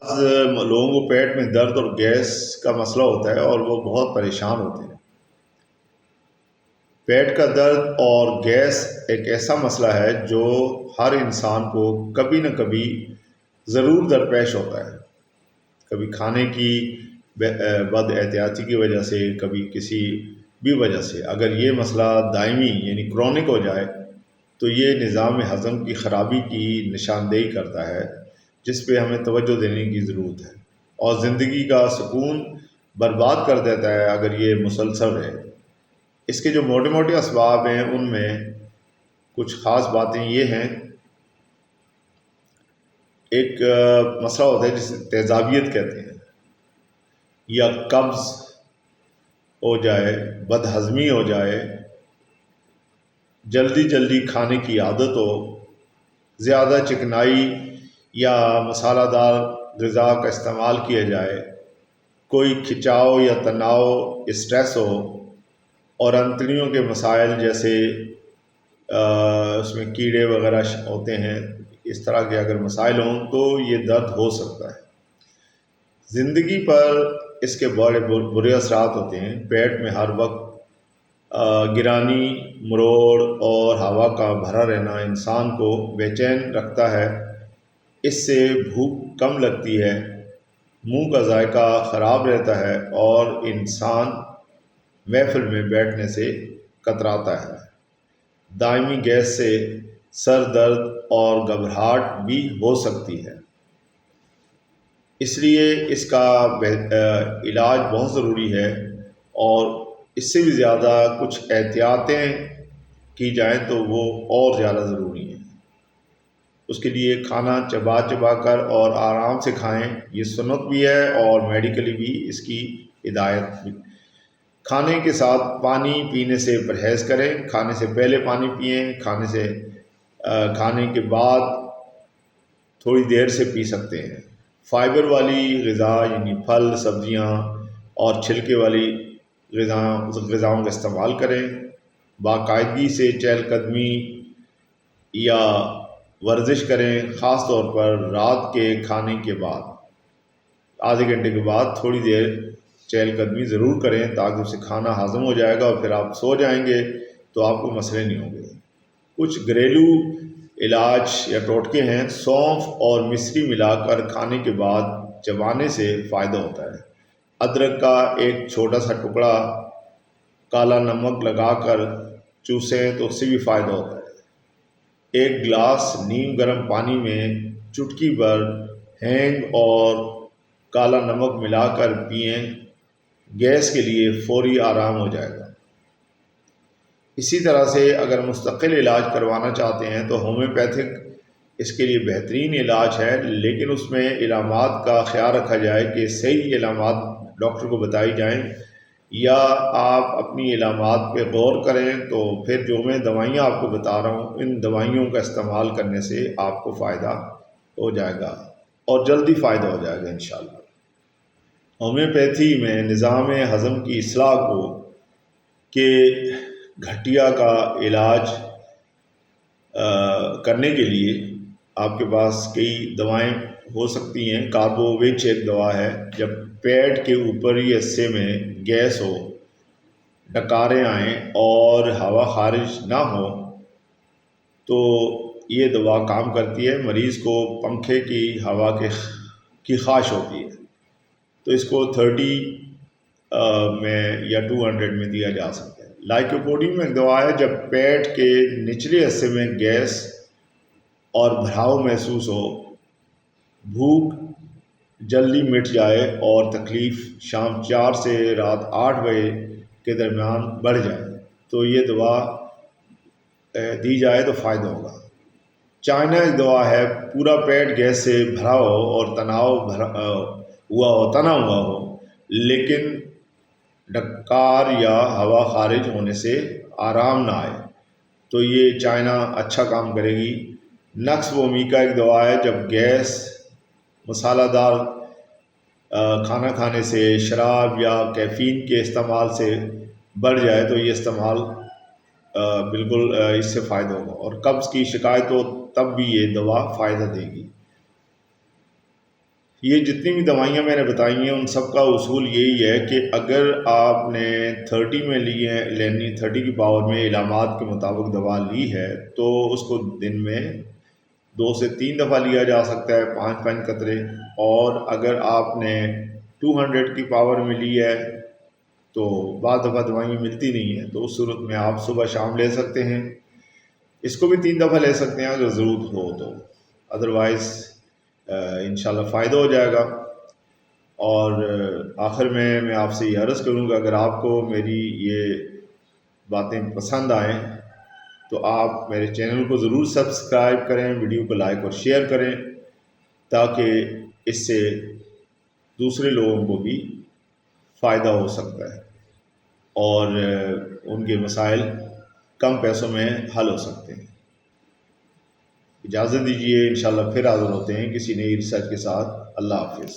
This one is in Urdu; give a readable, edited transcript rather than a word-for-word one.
بعض لوگوں کو پیٹ میں درد اور گیس کا مسئلہ ہوتا ہے اور وہ بہت پریشان ہوتے ہیں۔ پیٹ کا درد اور گیس ایک ایسا مسئلہ ہے جو ہر انسان کو کبھی نہ کبھی ضرور درپیش ہوتا ہے، کبھی کھانے کی بد احتیاطی کی وجہ سے، کبھی کسی بھی وجہ سے۔ اگر یہ مسئلہ دائمی یعنی کرونک ہو جائے تو یہ نظام ہضم کی خرابی کی نشاندہی کرتا ہے، جس پہ ہمیں توجہ دینے کی ضرورت ہے، اور زندگی کا سکون برباد کر دیتا ہے اگر یہ مسلسل رہے۔ اس کے جو موٹے موٹے اسباب ہیں ان میں کچھ خاص باتیں یہ ہیں۔ ایک مسئلہ ہوتا ہے جسے تیزابیت کہتے ہیں، یا قبض ہو جائے، بد ہضمی ہو جائے، جلدی جلدی کھانے کی عادت ہو، زیادہ چکنائی یا مسالہ دار غذا کا استعمال کیا جائے، کوئی کھچاؤ یا تناؤ اسٹریس ہو، اور انتڑیوں کے مسائل جیسے اس میں کیڑے وغیرہ ہوتے ہیں، اس طرح کے اگر مسائل ہوں تو یہ درد ہو سکتا ہے۔ زندگی پر اس کے بڑے برے اثرات ہوتے ہیں۔ پیٹ میں ہر وقت گرانی، مروڑ اور ہوا کا بھرا رہنا انسان کو بے چین رکھتا ہے۔ اس سے بھوک کم لگتی ہے، منہ کا ذائقہ خراب رہتا ہے، اور انسان محفل میں بیٹھنے سے کتراتا ہے۔ دائمی گیس سے سر درد اور گھبراہٹ بھی ہو سکتی ہے، اس لیے اس کا علاج بہت ضروری ہے، اور اس سے بھی زیادہ کچھ احتیاطیں کی جائیں تو وہ اور زیادہ ضروری ہیں۔ اس کے لیے کھانا چبا چبا کر اور آرام سے کھائیں، یہ سنت بھی ہے اور میڈیکلی بھی اس کی ہدایت بھی۔ کھانے کے ساتھ پانی پینے سے پرہیز کریں، کھانے سے پہلے پانی پئیں، کھانے کے بعد تھوڑی دیر سے پی سکتے ہیں۔ فائبر والی غذا یعنی پھل، سبزیاں اور چھلکے والی غذاؤں کا استعمال کریں۔ باقاعدگی سے چہل قدمی یا ورزش کریں، خاص طور پر رات کے کھانے کے بعد آدھے گھنٹے کے بعد تھوڑی دیر چہل قدمی ضرور کریں، تاکہ اسے کھانا ہضم ہو جائے گا اور پھر آپ سو جائیں گے تو آپ کو مسئلے نہیں ہوں گے۔ کچھ گھریلو علاج یا ٹوٹکے ہیں۔ سونف اور مصری ملا کر کھانے کے بعد چبانے سے فائدہ ہوتا ہے۔ ادرک کا ایک چھوٹا سا ٹکڑا کالا نمک لگا کر چوسیں تو اس سے بھی فائدہ ہوتا ہے۔ ایک گلاس نیم گرم پانی میں چٹکی بھر ہینگ اور کالا نمک ملا کر پئیں، گیس کے لیے فوری آرام ہو جائے گا۔ اسی طرح سے اگر مستقل علاج کروانا چاہتے ہیں تو ہومیوپیتھک اس کے لیے بہترین علاج ہے، لیکن اس میں علامات کا خیال رکھا جائے کہ صحیح علامات ڈاکٹر کو بتائی جائیں، یا آپ اپنی علامات پہ غور کریں تو پھر جو میں دوائیاں آپ کو بتا رہا ہوں ان دوائیوں کا استعمال کرنے سے آپ کو فائدہ ہو جائے گا، اور جلدی فائدہ ہو جائے گا انشاءاللہ۔ ہومیوپیتھی میں نظام ہضم کی اصلاح کو کہ گھٹیا کا علاج کرنے کے لیے آپ کے پاس کئی دوائیں ہو سکتی ہیں۔ کاربووچ ایک دوا ہے۔ جب پیٹ کے اوپری حصے میں گیس ہو، ڈکاریں آئیں اور ہوا خارج نہ ہو تو یہ دوا کام کرتی ہے۔ مریض کو پنکھے کی ہوا کی خواہش ہوتی ہے تو اس کو 30 میں یا 200 میں دیا جا سکتا ہے۔ لائکوپوڈیم ایک دوا ہے۔ جب پیٹ کے نچلے حصے میں گیس اور بھراؤ محسوس ہو، بھوک جلدی مٹ جائے اور تکلیف شام 4 سے رات 8 بجے کے درمیان بڑھ جائے تو یہ دوا دی جائے تو فائدہ ہوگا۔ چائنا ایک دوا ہے۔ پورا پیٹ گیس سے بھرا ہو اور تناؤ تنا ہوا ہو، لیکن ڈکار یا ہوا خارج ہونے سے آرام نہ آئے تو یہ چائنا اچھا کام کرے گی۔ نکس وومیکا ایک دوا ہے۔ جب گیس مسالہ دار کھانا کھانے سے، شراب یا کیفین کے استعمال سے بڑھ جائے تو یہ استعمال بالکل اس سے فائدہ ہوگا، اور قبض کی شکایت ہو تب بھی یہ دوا فائدہ دے گی۔ یہ جتنی بھی دوائیاں میں نے بتائی ہیں ان سب کا اصول یہی ہے کہ اگر آپ نے 30 میں لینی 30 کی پاور میں علامات کے مطابق دوا لی ہے تو اس کو دن میں 2 سے 3 دفعہ لیا جا سکتا ہے 5 قطرے، اور اگر آپ نے 200 کی پاور میں لی ہے تو بعض دفعہ دوائیاں ملتی نہیں ہیں، تو اس صورت میں آپ صبح شام لے سکتے ہیں۔ اس کو بھی 3 دفعہ لے سکتے ہیں اگر ضرورت ہو تو، ادروائز انشاءاللہ فائدہ ہو جائے گا۔ اور آخر میں آپ سے یہ عرض کروں گا، اگر آپ کو میری یہ باتیں پسند آئیں تو آپ میرے چینل کو ضرور سبسکرائب کریں، ویڈیو کو لائک اور شیئر کریں تاکہ اس سے دوسرے لوگوں کو بھی فائدہ ہو سکتا ہے اور ان کے مسائل کم پیسوں میں حل ہو سکتے ہیں۔ اجازت دیجیے، انشاءاللہ پھر حاضر ہوتے ہیں کسی نئی ریسرچ کے ساتھ۔ اللہ حافظ۔